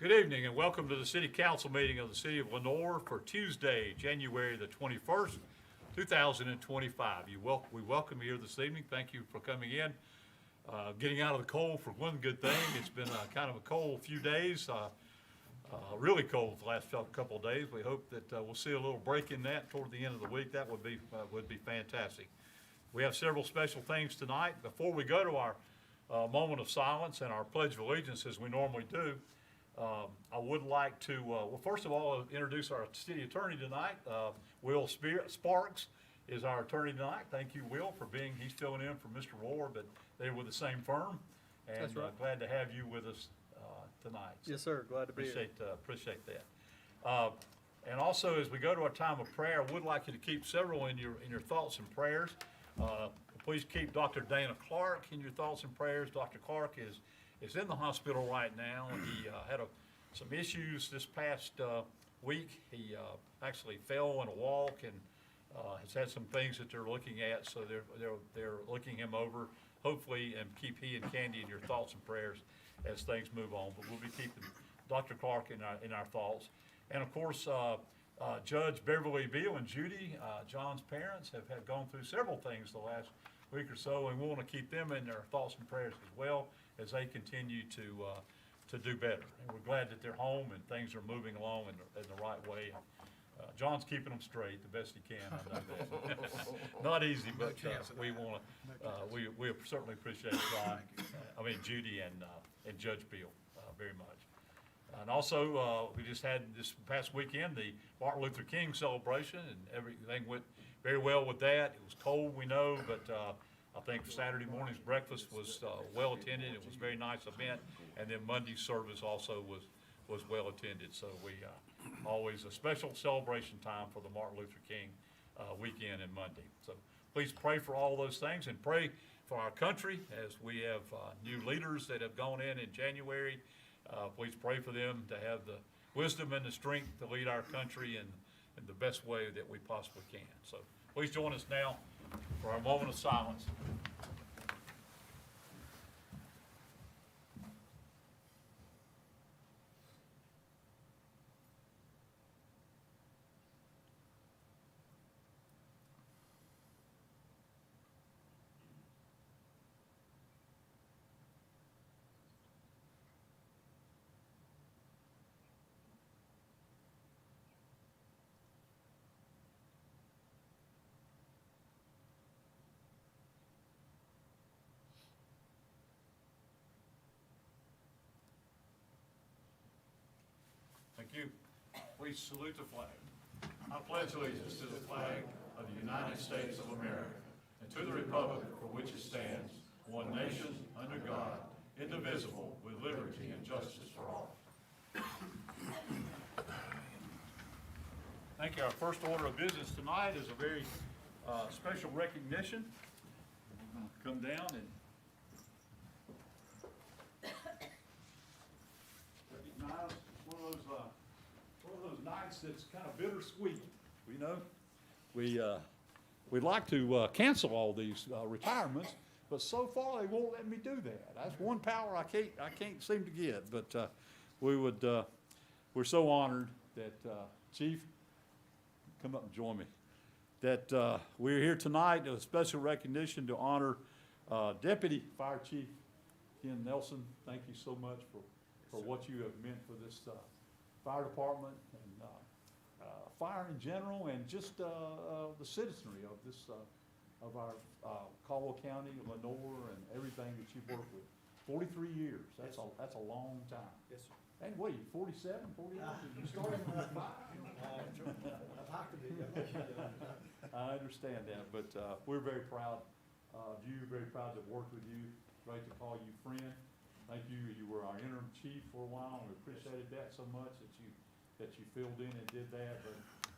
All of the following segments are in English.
Good evening and welcome to the City Council meeting of the City of Lenore for Tuesday, January the 21st, 2025. We welcome you here this evening. Thank you for coming in. Getting out of the cold for one good thing. It's been kind of a cold few days, really cold the last couple of days. We hope that we'll see a little break in that toward the end of the week. That would be fantastic. We have several special things tonight. Before we go to our moment of silence and our Pledge of Allegiance as we normally do, I would like to, well, first of all, introduce our city attorney tonight. Will Sparks is our attorney tonight. Thank you, Will, for he's filling in for Mr. Rohr, but they're with the same firm. And That's right. Glad to have you with us tonight. So Yes, sir. Glad to be here. appreciate that. And also, as we go to our time of prayer, I would like you to keep several in your thoughts and prayers. Please keep Dr. Dana Clark in your thoughts and prayers. Dr. Clark is in the hospital right now. He had some issues this past week. He actually fell in a walk and has had some things that they're looking at. So they're looking him over, hopefully, and keep he and Candy in your thoughts and prayers as things move on. But we'll be keeping Dr. Clark in our thoughts, and of course. Judge Beverly Beal and Judy, John's parents, have gone through several things the last week or so, and we want to keep them in their thoughts and prayers as well as they continue to do better. And we're glad that they're home and things are moving along in the right way. John's keeping them straight the best he can. I know that. Not easy, but we want to. We certainly appreciate John. Judy and Judge Beal very much. And also, we just had this past weekend the Martin Luther King celebration, and everything went very well with that. It was cold, we know, but I think Saturday morning's breakfast was well attended. It was a very nice event, and then Monday's service also was well attended. So we always a special celebration time for the Martin Luther King weekend and Monday. So please pray for all those things and pray for our country as we have new leaders that have gone in January. Please pray for them to have the wisdom and the strength to lead our country in the best way that we possibly can. So please join us now for our moment of silence. Thank you. Please salute the flag. I pledge allegiance to the flag of the United States of America and to the republic for which it stands, one nation, under God, indivisible, with liberty and justice for all. Thank you. Our first order of business tonight is a very special recognition. We're going to come down and recognize one of those nights that's kind of bittersweet. You know, we'd like to cancel all these retirements, but so far they won't let me do that. That's one power I can't seem to get. But we're so honored that Chief, come up and join me. That we're here tonight, a special recognition to honor Deputy Fire Chief Ken Nelson. Thank you so much for what you have meant for this fire department and fire in general, and just the citizenry of this of our Caldwell County, Lenore, and everything that you've worked with. 43 years. That's a long time. Yes, sir. And what are you, 47, 48? You started when you were 5? I'd like to be. I understand that, but we're very proud of you, very proud to work with you. Great to call you friend. Thank you. You were our interim chief for a while, and we appreciated that so much that you filled in and did that,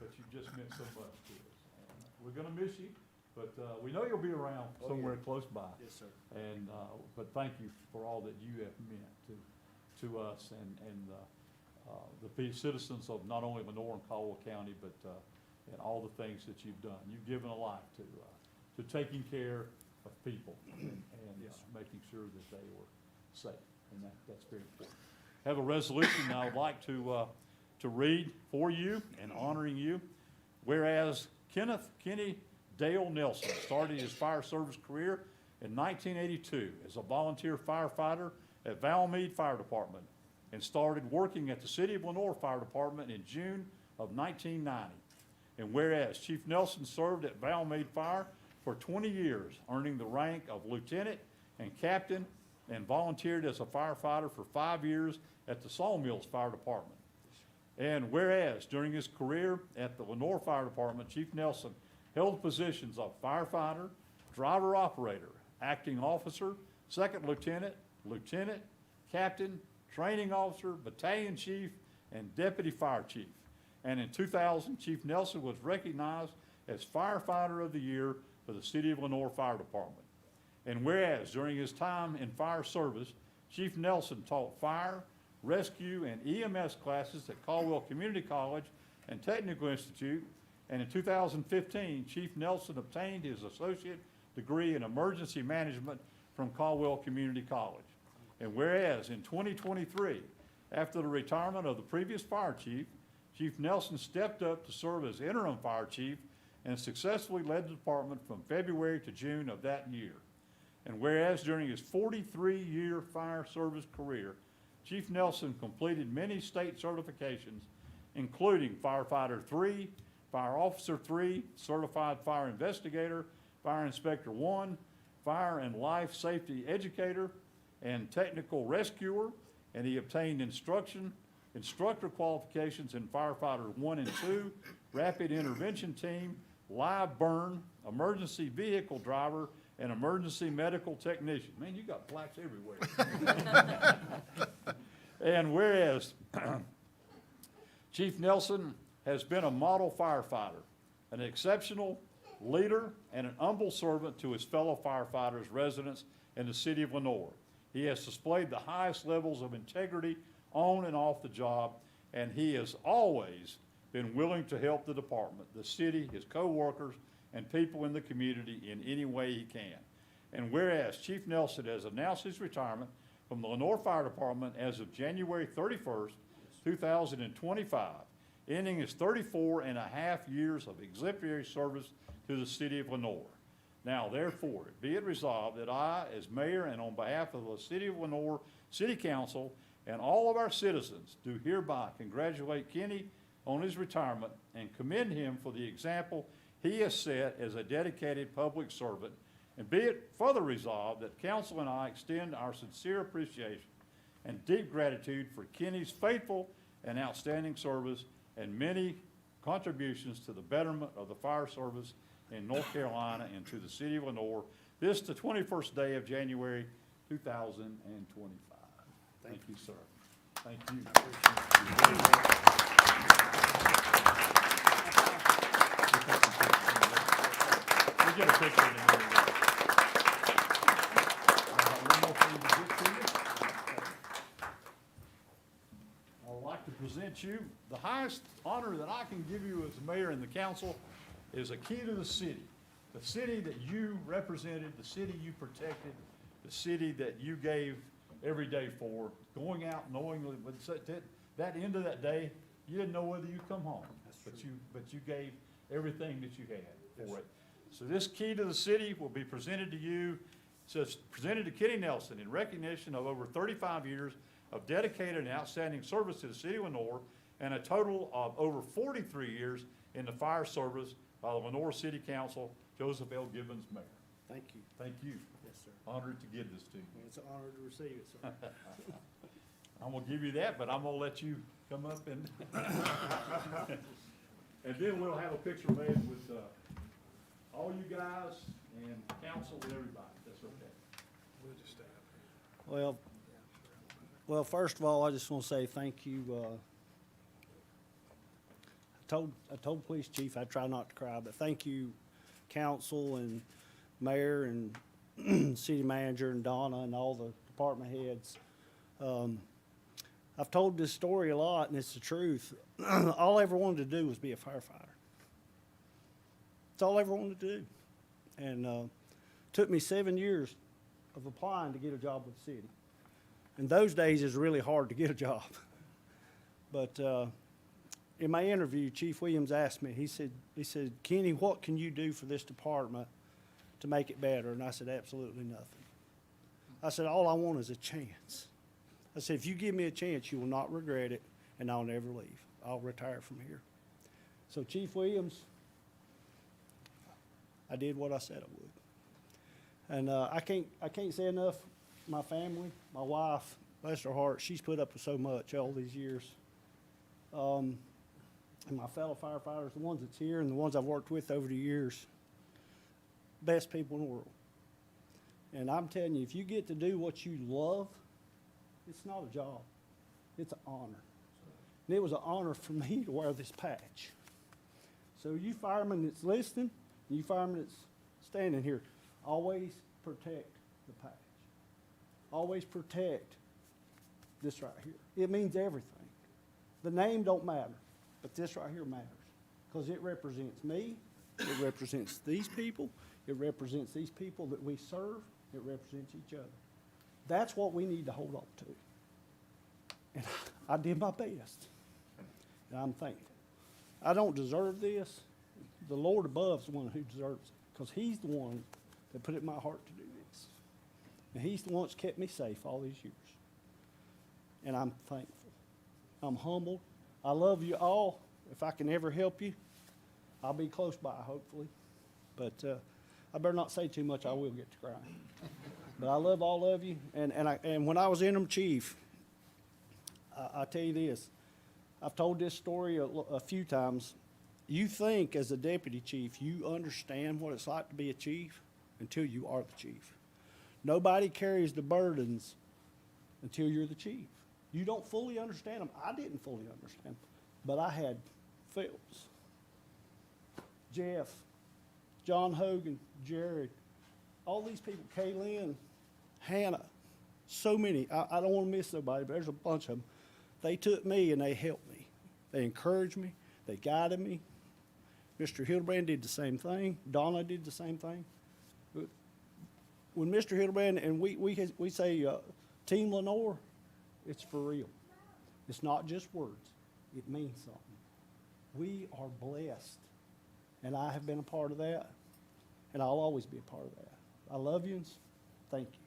but you just meant so much to us. And we're gonna miss you, but we know you'll be around somewhere close by. Yes, sir. And but thank you for all that you have meant to us and the citizens of not only Lenore and Caldwell County, but and all the things that you've done. You've given a life to taking care of people and Yes, sir. making sure that they were safe, and that's very important. have a resolution I would like to read for you and honoring you. Whereas Kenny Dale Nelson started his fire service career in 1982 as a volunteer firefighter at Valmead Fire Department and started working at the City of Lenoir Fire Department in June of 1990. And whereas Chief Nelson served at Valmead Fire for 20 years, earning the rank of lieutenant and captain, and volunteered as a firefighter for 5 years at the Sawmills Fire Department. And whereas during his career at the Lenoir Fire Department, Chief Nelson held the positions of firefighter, driver-operator, acting officer, second lieutenant, lieutenant, captain, training officer, battalion chief, and deputy fire chief. And in 2000, Chief Nelson was recognized as Firefighter of the Year for the City of Lenoir Fire Department. And whereas during his time in fire service, Chief Nelson taught fire, rescue, and EMS classes at Caldwell Community College and Technical Institute. And in 2015, Chief Nelson obtained his associate degree in emergency management from Caldwell Community College. And whereas in 2023, after the retirement of the previous fire chief, Chief Nelson stepped up to serve as interim fire chief and successfully led the department from February to June of that year. And whereas during his 43-year fire service career, Chief Nelson completed many state certifications, including Firefighter 3, Fire Officer 3, Certified Fire Investigator, Fire Inspector 1, Fire and Life Safety Educator, and Technical Rescuer, and he obtained instructor qualifications in Firefighter 1 and 2, Rapid Intervention Team, Live Burn, Emergency Vehicle Driver, and Emergency Medical Technician. Man, you got blacks everywhere. And whereas Chief Nelson has been a model firefighter, an exceptional leader, and an humble servant to his fellow firefighters, residents, and the City of Lenoir. He has displayed the highest levels of integrity on and off the job, and he has always been willing to help the department, the city, his co-workers, and people in the community in any way he can. And whereas Chief Nelson has announced his retirement from the Lenoir Fire Department as of January 31st, 2025, ending his 34 and a half years of exemplary service to the City of Lenoir. Now, therefore, be it resolved that I, as mayor and on behalf of the City of Lenoir City Council and all of our citizens, do hereby congratulate Kenny on his retirement and commend him for the example he has set as a dedicated public servant. And be it further resolved that council and I extend our sincere appreciation and deep gratitude for Kenny's faithful and outstanding service and many contributions to the betterment of the fire service in North Carolina and to the City of Lenoir. This the 21st day of January 2025. Thank you, sir. Thank you. We'll get a picture of him. One more thing to get to you. I would like to present you, the highest honor that I can give you as mayor and the council is a key to the city that you represented, the city you protected, the city that you gave every day for, going out knowing that end of that day, you didn't know whether you'd come home, but you gave everything that you had for it. So this key to the city will be presented to you. It says, presented to Kenny Nelson in recognition of over 35 years of dedicated and outstanding service to the City of Lenoir and a total of over 43 years in the fire service by the Lenoir City Council, Joseph L. Gibbons, Mayor. Thank you. Thank you. Yes, sir. Honored to give this to you. It's an honor to receive it, sir. I'm gonna give you that, but I'm gonna let you come up and, and then we'll have a picture made with, all you guys and council and everybody, if that's okay. We'll just stay up here. Well, first of all, I just want to say thank you. I told police chief I'd try not to cry, but thank you, council and mayor and city manager and Donna and all the department heads. I've told this story a lot, and it's the truth. All I ever wanted to do was be a firefighter. That's all I ever wanted to do. And took me 7 years of applying to get a job with the city. in those days, it's really hard to get a job. But in my interview, Chief Williams asked me, he said, Kenny, what can you do for this department to make it better? And I said, absolutely nothing. I said, all I want is a chance. I said, if you give me a chance, you will not regret it, and I'll never leave. I'll retire from here. So Chief Williams, I did what I said I would. And I can't say enough, my family, my wife, bless her heart, she's put up with so much all these years. And my fellow firefighters, the ones that's here and the ones I've worked with over the years, best people in the world. And I'm telling you, if you get to do what you love, it's not a job, it's an honor. And it was an honor for me to wear this patch. So you firemen that's listening, you firemen that's standing here, always protect the patch. Always protect this right here. It means everything. The name don't matter, but this right here matters because it represents me, it represents these people, it represents these people that we serve, it represents each other. That's what we need to hold on to. And I did my best, and I'm thankful. I don't deserve this. The Lord above is the one who deserves it because he's the one that put it in my heart to do this. And he's the one that's kept me safe all these years. And I'm thankful. I'm humbled. I love you all. If I can ever help you, I'll be close by, hopefully. But I better not say too much. I will get to crying. But I love all of you. And when I was interim chief, I tell you this. I've told this story a few times. You think as a deputy chief, you understand what it's like to be a chief until you are the chief. Nobody carries the burdens until you're the chief. You don't fully understand them. I didn't fully understand them. But I had Phillips, Jeff, John Hogan, Jared, all these people, Kaylin, Hannah, so many. I don't want to miss nobody, but there's a bunch of them. They took me and they helped me. They encouraged me. They guided me. Mr. Hildebrand did the same thing. Donna did the same thing. When Mr. Hildebrand and we say Team Lenore, it's for real. It's not just words. It means something. We are blessed, and I have been a part of that, and I'll always be a part of that. I love you, and thank you.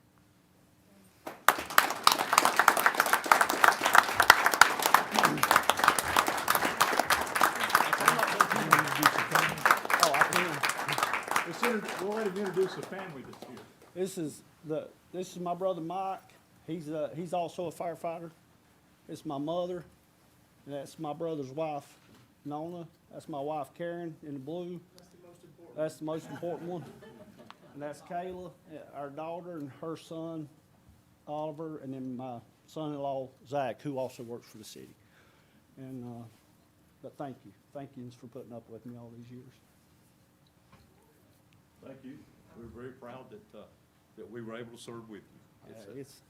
Oh, I can. Go ahead and introduce the family that's here. This is my brother Mike. He's also a firefighter. It's my mother, and that's my brother's wife, Nona. That's my wife, Karen, in the blue. That's the most important one. And that's Kayla, our daughter, and her son, Oliver, and then my son-in-law, Zach, who also works for the city. And, but thank you. Thank you for putting up with me all these years. Thank you. We're very proud that we were able to serve with you.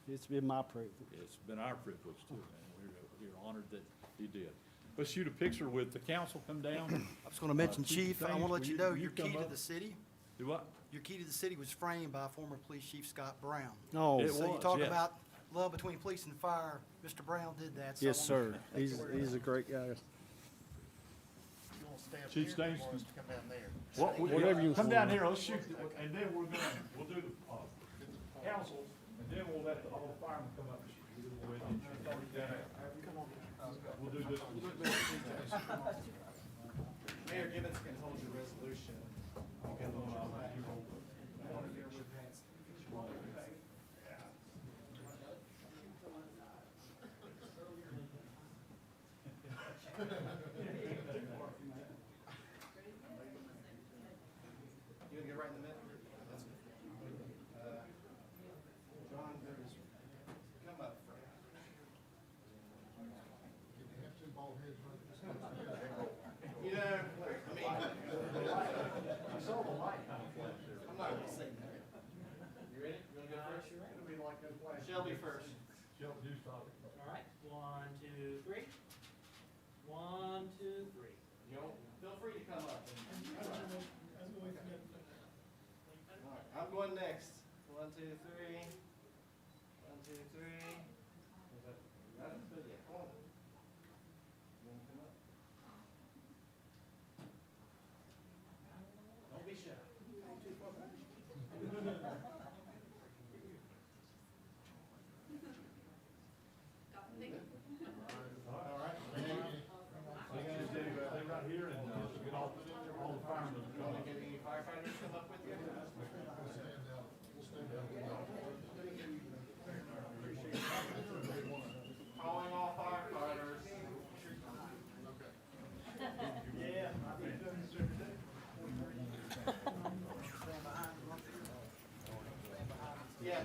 It's been my privilege. It's been our privilege too, and we're honored that you did. Let's shoot a picture with the council. Come down. I was going to mention, Chief Chief, I want to let you know will you your key come to up? the city, Do what? your key to the city was framed by former Police Chief Scott Brown. Oh, It So you was, talk yes. about love between police and fire, Mr. Brown did that. so I yes, wanna sir. make you aware of He's that. a great guy. You want to stay up Chief here, or you Stangston. want us to come down there? Whatever you Come want. down here, let's shoot, and then we'll do the council, and then we'll let all the firemen come up and shoot. We'll do this. Mayor Gibbons can hold your resolution. You gonna get right in the middle? That's good. John, come up, Fred. You know, I mean, I saw the light kind of flash there. I'm not gonna say that. You ready? You wanna go first? It'll be like a flash. Shelby first. Shelby, you stop it. All right, 1, 2, 3. 1, 2, 3. You know, feel free to come up. All right, I'm going next. 1, 2, 3. 1, 2, 3.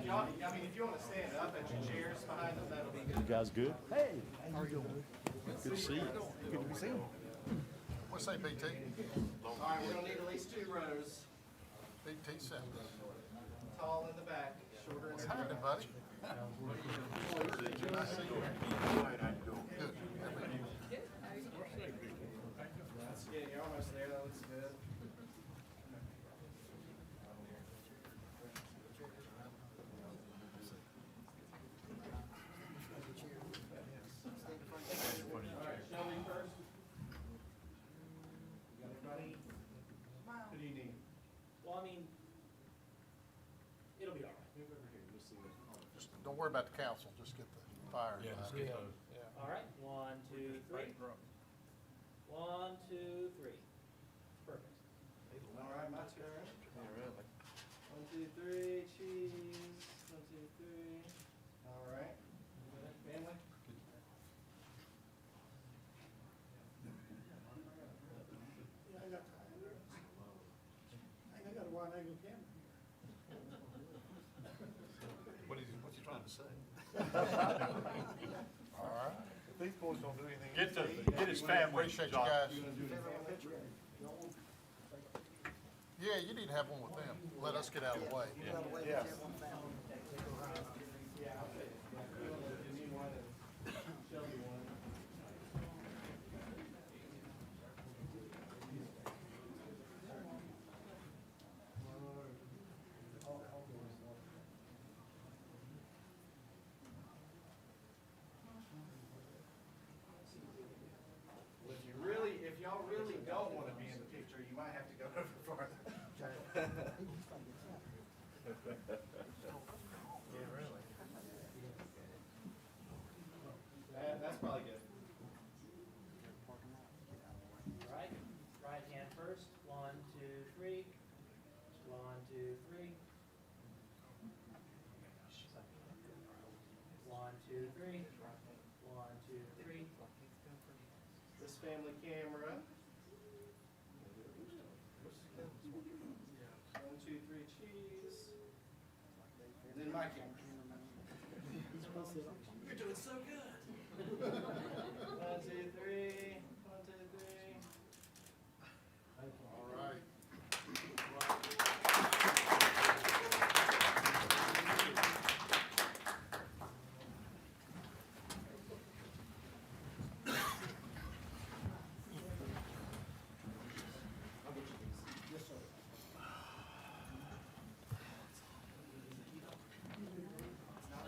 y'all, I mean, if you wanna stand up at your chairs behind them, that'll be good. You guys good? Hey, how you doing? Good to see you. Good to be seen. What's that, BT? All right, we're gonna need at least 2 rows, BT seven. tall in the back, shorter in What's the front. happening, buddy? Nice to see you. Good. That's good, you're almost there, that looks good. All right, Shelby first. You got anybody? Who do you need? Well, I mean, it'll be all right. Just don't worry about the council, just get the fire. All right, 1, 2, 3. 1, 2, 3. Perfect. All right, my turn. 1, 2, 3, cheese. 1, 2, 3. All right. Family? I got a wide angle camera. What's he trying to say? All right. If these boys don't do anything. Get his family, Appreciate you Josh. guys. You gonna do the family? Yeah, you need to have one with them. Let us get out of the way. Yes. Yeah, okay. You need one and Shelby one. Well, if y'all really don't wanna be in the picture, you might have to go over farther. Yeah, really. That's probably good. All right, right hand first. 1, 2, 3. 1, 2, 3. 1, 2, 3. 1, 2, 3. This family camera. 1, 2, 3, cheese. And then my camera. You're doing so good. 1, 2, 3. 1, 2, 3. All right.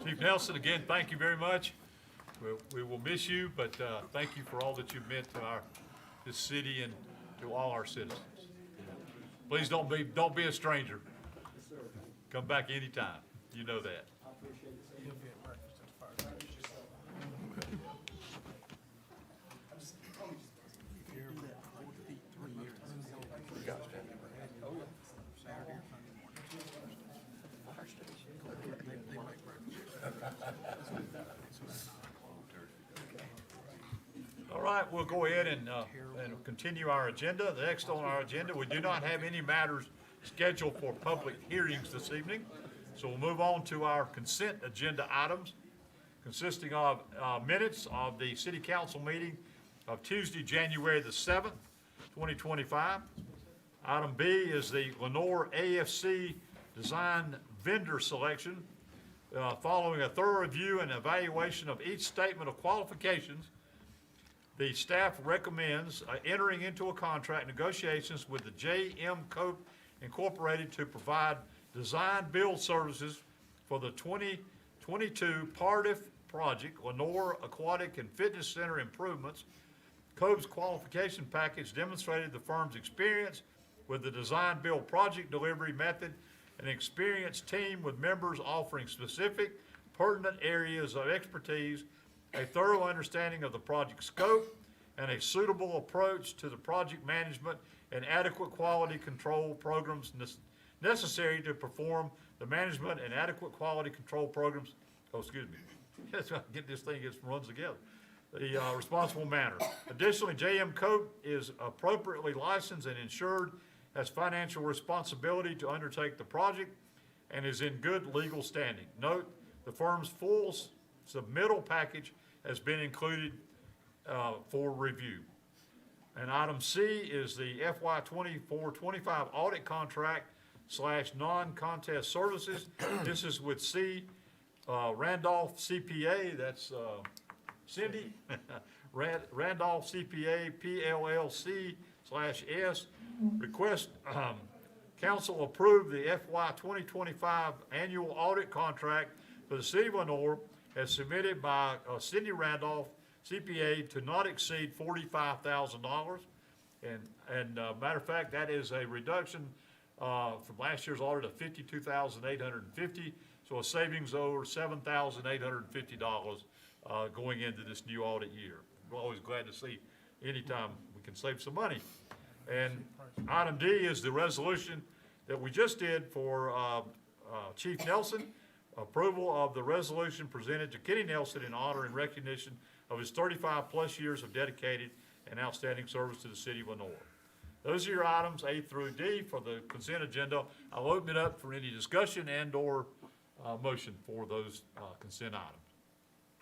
Chief Nelson, again, thank you very much. We will miss you, but thank you for all that you've meant to this city and to all our citizens. Please don't be a stranger. Come back anytime. You know that. All right, we'll go ahead and continue our agenda. The next on our agenda, we do not have any matters scheduled for public hearings this evening. So we'll move on to our consent agenda items consisting of minutes of the city council meeting of Tuesday, January the 7th, 2025. Item B is the Lenore AFC design vendor selection. Following a thorough review and evaluation of each statement of qualifications, the staff recommends entering into a contract negotiations with the J.M. Cope Incorporated to provide design build services for the 2022 Pardiff project, Lenore Aquatic and Fitness Center improvements. Cope's qualification package demonstrated the firm's experience with the design build project delivery method, an experienced team with members offering specific pertinent areas of expertise, a thorough understanding of the project scope, and a suitable approach to the project management and adequate quality control programs necessary to perform the management and adequate quality control programs, get this thing runs together, the responsible manner. Additionally, J.M. Cope is appropriately licensed and insured, has financial responsibility to undertake the project, and is in good legal standing. Note, the firm's full submittal package has been included for review. And item C is the FY 24-25 audit contract / non-contest services. This is with Randolph CPA, that's Cindy, Randolph CPA PLLC /S. Request council approve the FY 2025 annual audit contract for the city of Lenore as submitted by Cindy Randolph CPA to not exceed $45,000. And matter of fact, that is a reduction from last year's audit of $52,850, so a savings over $7,850 going into this new audit year. We're always glad to see anytime we can save some money. And item D is the resolution that we just did for Chief Nelson, approval of the resolution presented to Kenny Nelson in honor and recognition of his 35-plus years of dedicated and outstanding service to the city of Lenore. Those are your items A through D for the consent agenda. I'll open it up for any discussion and/or motion for those consent items.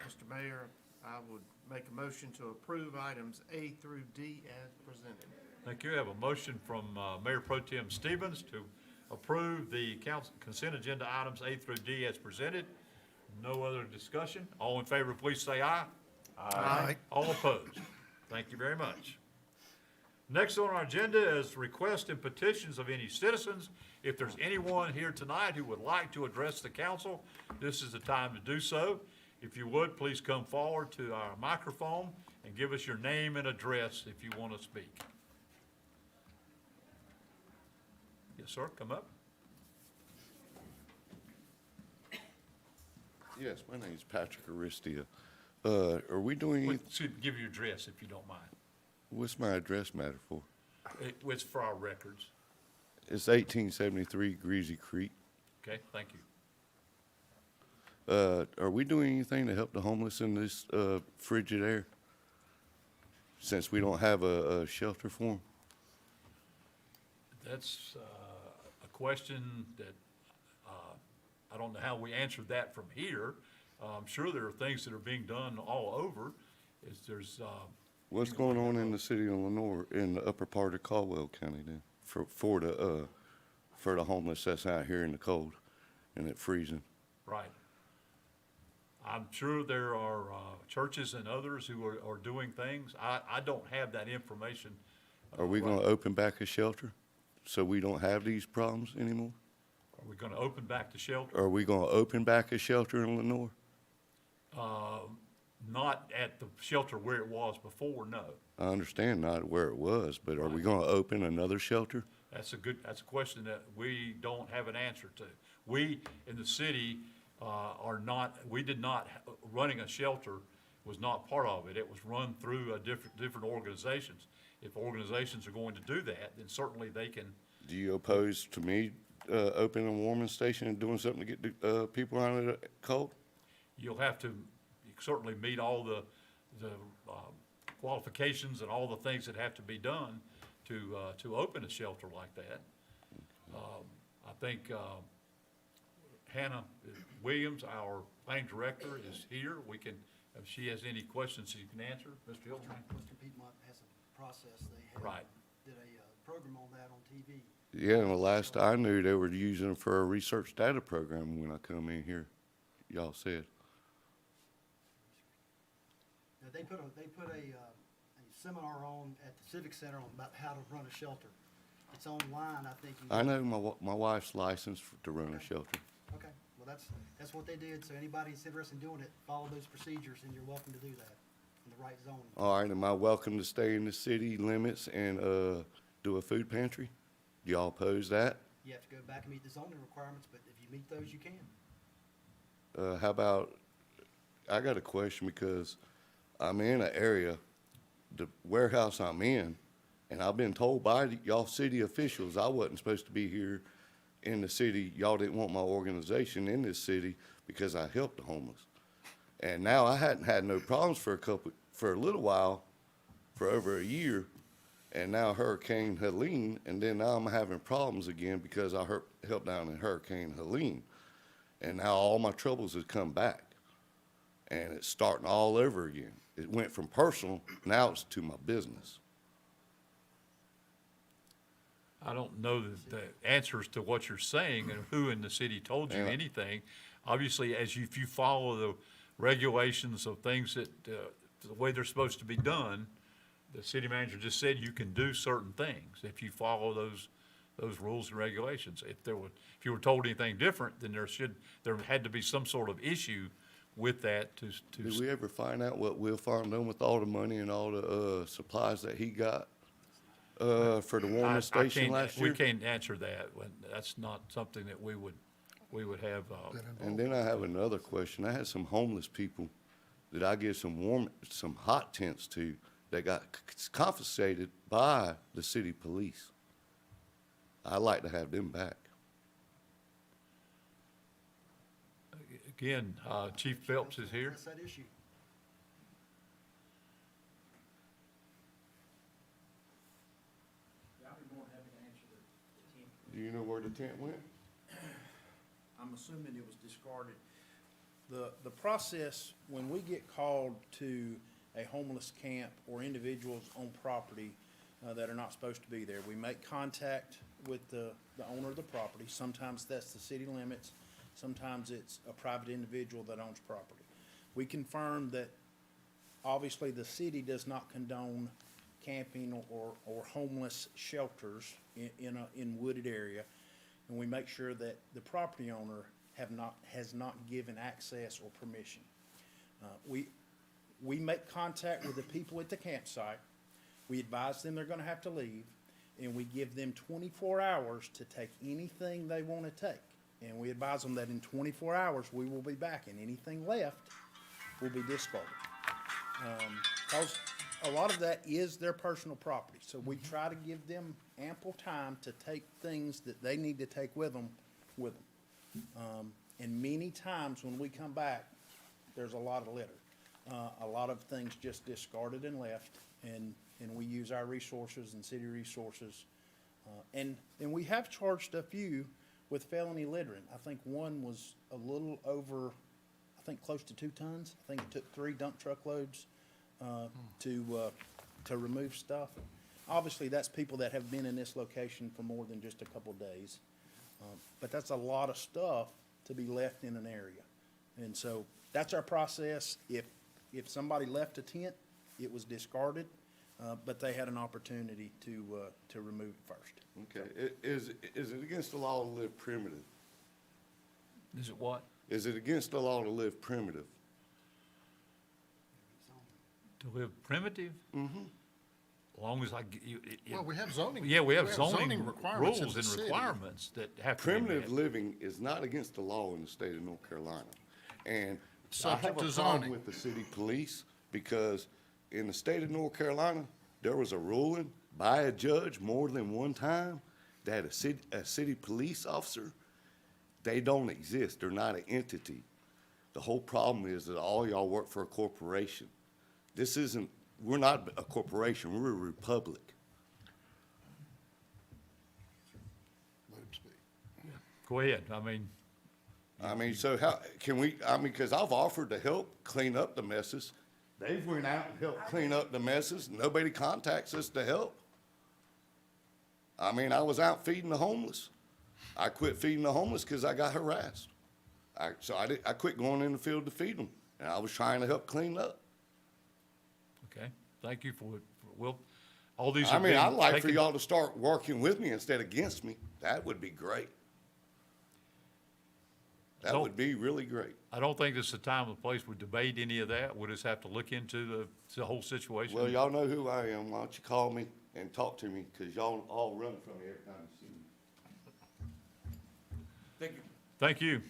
Mr. Mayor, I would make a motion to approve items A through D as presented. Thank you. I have a motion from Mayor Pro Tem Stevens to approve the council consent agenda items A through D as presented. No other discussion. All in favor, please say aye. Aye. All opposed? Thank you very much. Next on our agenda is requests and petitions of any citizens. If there's anyone here tonight who would like to address the council, this is the time to do so. If you would, please come forward to our microphone and give us your name and address if you want to speak. Yes, sir, come up. Yes, my name is Patrick Aristia. Are we doing, Give your address if you don't mind. what's my address matter for? It's for our records. It's 1873 Greasy Creek. Okay, thank you. Are we doing anything to help the homeless in this frigid air? Since we don't have a shelter for them? That's a question that I don't know how we answered that from here. I'm sure there are things that are being done all over. There's What's going on in the city of Lenore, in the upper part of Caldwell County then? For the homeless that's out here in the cold and it freezing? right. I'm sure there are churches and others who are doing things. I don't have that information. Are we gonna open back a shelter so we don't have these problems anymore? Are we gonna open back the shelter? Are we gonna open back a shelter in Lenore? Not at the shelter where it was before, no. I understand not where it was, but are we gonna open another shelter? That's a question that we don't have an answer to. We, in the city, running a shelter was not part of it. It was run through different organizations. If organizations are going to do that, then certainly they can. Do you oppose to me, opening a warming station and doing something to get the, people out of the cold? You'll have to certainly meet all the qualifications and all the things that have to be done to open a shelter like that. I think Hannah Williams, our planning director, is here. We can, if she has any questions she can answer. Mr. Hilton? Mr. Piedmont has a process. They Right. did a program on that on TV. Yeah, and the last I knew, they were using it for a research data program when I come in here, y'all said. Now, they put a seminar on at the Civic Center on about how to run a shelter. It's online, I think. I know my wife's licensed to run a shelter. Okay, well, that's what they did, so anybody that's interested in doing it, follow those procedures, and you're welcome to do that in the right zoning. All right, am I welcome to stay in the city limits and, do a food pantry? Do y'all oppose that? You have to go back and meet the zoning requirements, but if you meet those, you can. How about, I got a question because I'm in an area, the warehouse I'm in, and I've been told by y'all city officials I wasn't supposed to be here in the city. Y'all didn't want my organization in this city because I helped the homeless. And now I hadn't had no problems for a little while, for over a year. and now Hurricane Helene, and then now I'm having problems again because I helped down in Hurricane Helene. And now all my troubles have come back, and it's starting all over again. It went from personal, now it's to my business. I don't know the answers to what you're saying and who in the city told you Yeah. anything. Obviously, if you follow the regulations of things that, the way they're supposed to be done, the city manager just said you can do certain things if you follow those rules and regulations. If you were told anything different, then there had to be some sort of issue with that Did we ever find out what Will Farm done with all the money and all the, supplies that he got, for the warming station last year? We can't answer that. That's not something that we would have, And then I have another question. I had some homeless people that I give some hot tents to that got confiscated by the city police. I'd like to have them back. again, Chief Phelps is here. That's that issue. Yeah, I'll be more than happy to answer the team. Do you know where the tent went? I'm assuming it was discarded. The process, when we get called to a homeless camp or individuals on property that are not supposed to be there, we make contact with the owner of the property. Sometimes that's the city limits, sometimes it's a private individual that owns property. We confirm that obviously the city does not condone camping or homeless shelters in wooded area. And we make sure that the property owner has not given access or permission. We make contact with the people at the campsite. We advise them they're gonna have to leave, and we give them 24 hours to take anything they wanna take. And we advise them that in 24 hours, we will be back, and anything left will be discarded. Cause a lot of that is their personal property, so we try to give them ample time to take things that they need to take with them. And many times when we come back, there's a lot of litter. A lot of things just discarded and left, and we use our resources and city resources. And we have charged a few with felony littering. I think one was a little over, I think close to 2 tons. I think it took 3 dump truck loads to remove stuff. Obviously, that's people that have been in this location for more than just a couple days. But that's a lot of stuff to be left in an area. And so that's our process. If somebody left a tent, it was discarded, but they had an opportunity to remove it first. Okay, is it against the law to live primitive? Is it what? Is it against the law to live primitive? To live primitive? Mm-hmm. As long as Well, we have zoning. yeah, we have zoning requirements in rules the and city. requirements that have to be Primitive met. living is not against the law in the state of North Carolina. And I Subject have to a problem zoning. with the city police because in the state of North Carolina, there was a ruling by a judge more than one time that a city police officer, they don't exist. They're not an entity. The whole problem is that all y'all work for a corporation. We're not a corporation, we're a republic. Let him speak. Go ahead. I mean, so how, because I've offered to help clean up the messes. They've went out and helped clean up the messes. Nobody contacts us to help. I mean, I was out feeding the homeless. I quit feeding the homeless because I got harassed. I quit going in the field to feed them, and I was trying to help clean up. Okay, thank you for Will. All these I are mean, being I'd like for taken- y'all to start working with me instead of against me. That would be great. That So- would be really great. I don't think this is the time or place we debate any of that. We'll just have to look into the whole situation. Well, y'all know who I am. Why don't you call me and talk to me, because y'all all run from me every time you see me. Thank you. Thank you.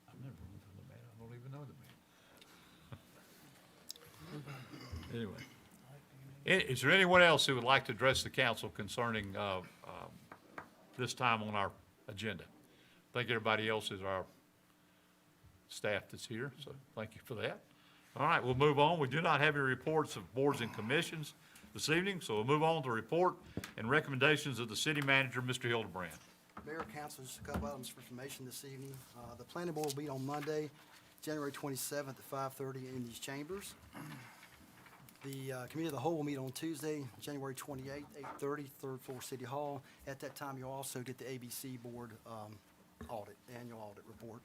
I've never run from the man. I don't even know the man. Anyway. Is there anyone else who would like to address the council concerning this time on our agenda? think everybody else is our staff that's here, so thank you for that. All right, we'll move on. We do not have any reports of boards and commissions this evening, so we'll move on to report and recommendations of the city manager, Mr. Hildebrand. Mayor, council, just a couple items for information this evening. The planning board will meet on Monday, January 27th at 5:30 in these chambers. The committee of the whole will meet on Tuesday, January 28th, 8:30, third floor City Hall. At that time, you'll also get the ABC Board audit, annual audit report.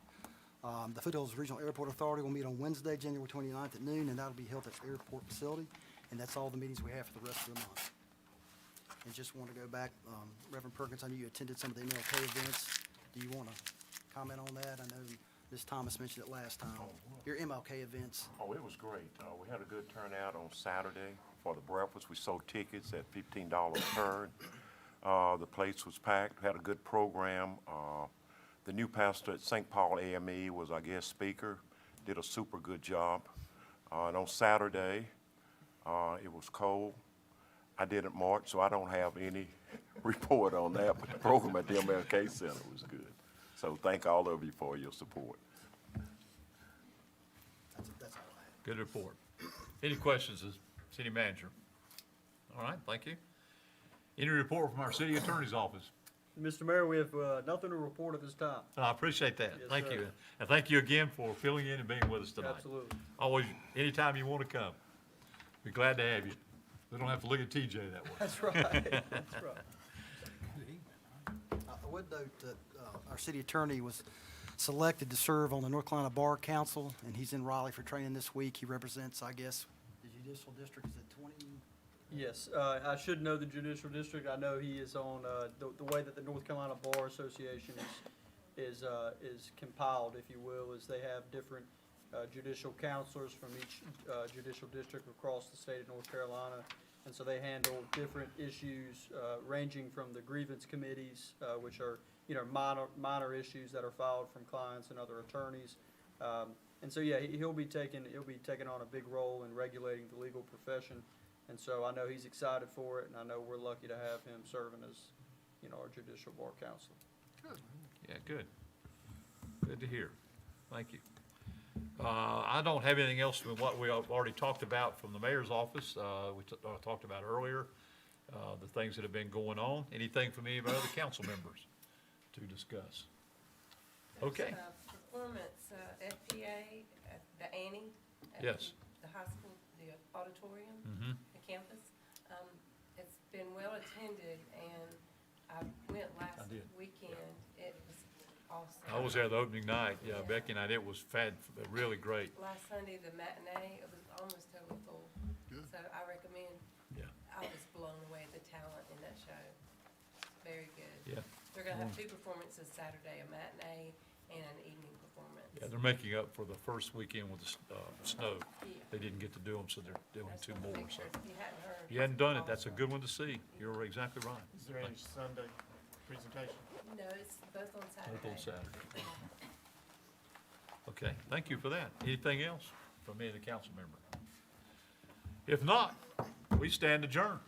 The Foothills Regional Airport Authority will meet on Wednesday, January 29th at noon, and that'll be held at the airport facility. And that's all the meetings we have for the rest of the month. And just want to go back, Reverend Perkins, I know you attended some of the MLK events. Do you want to comment on that? I know Ms. Thomas mentioned it last time. Your MLK events. Oh, it was great. We had a good turnout on Saturday for the breakfast. We sold tickets at $15 a turn. The place was packed. We had a good program. The new pastor at St. Paul AME was our guest speaker. Did a super good job. And on Saturday, it was cold. I didn't march, so I don't have any report on that, but the program at the MLK Center was good. So thank all of you for your support. That's all I have. Good report. Any questions, as city manager? All right, thank you. Any report from our city attorney's office? Mr. Mayor, we have nothing to report at this time. I appreciate that. Yes, Thank sir. you. And thank you again for filling in and being with us tonight. Absolutely. Always, anytime you want to come, be glad to have you. We don't have to look at TJ that way. That's right, that's right. I would note that our city attorney was selected to serve on the North Carolina Bar Council, and he's in Raleigh for training this week. He represents, I guess, the judicial district, is it 20? Yes, I should know the judicial district. I know he is on, the way that the North Carolina Bar Association is compiled, if you will, is they have different judicial counselors from each judicial district across the state of North Carolina. And so they handle different issues, ranging from the grievance committees, which are, minor issues that are filed from clients and other attorneys. And so, yeah, he'll be taking on a big role in regulating the legal profession. And so I know he's excited for it, and I know we're lucky to have him serving as, our judicial bar counsel. Yeah, good. Good to hear. Thank you. I don't have anything else than what we have already talked about from the mayor's office. We talked about earlier, the things that have been going on. Anything from any of our other council members to discuss? Okay. Performance, FPA, the Annie. at Yes. The high school, the auditorium, Mhm. the campus. It's been well attended, and I went last did. weekend. It was awesome. I was there the opening night. Yeah, Becky and I, it was really great. Last Sunday, the matinee, it was almost totally full. Good. So I recommend, Yeah. I was blown away at the talent in that show. Very good. Yeah. They're gonna have two performances Saturday, a matinee and an evening performance. Yeah, they're making up for the first weekend with the snow. Yeah. They didn't get to do them, so they're doing That's two one more, picture. so. If you hadn't heard. If you hadn't done it, that's a awesome. good one to see. You're exactly right. Is there any Sunday presentation? No, it's both on Saturday. Both on Saturday. Okay, thank you for that. Anything else from any of the council member? If not, we stand adjourned.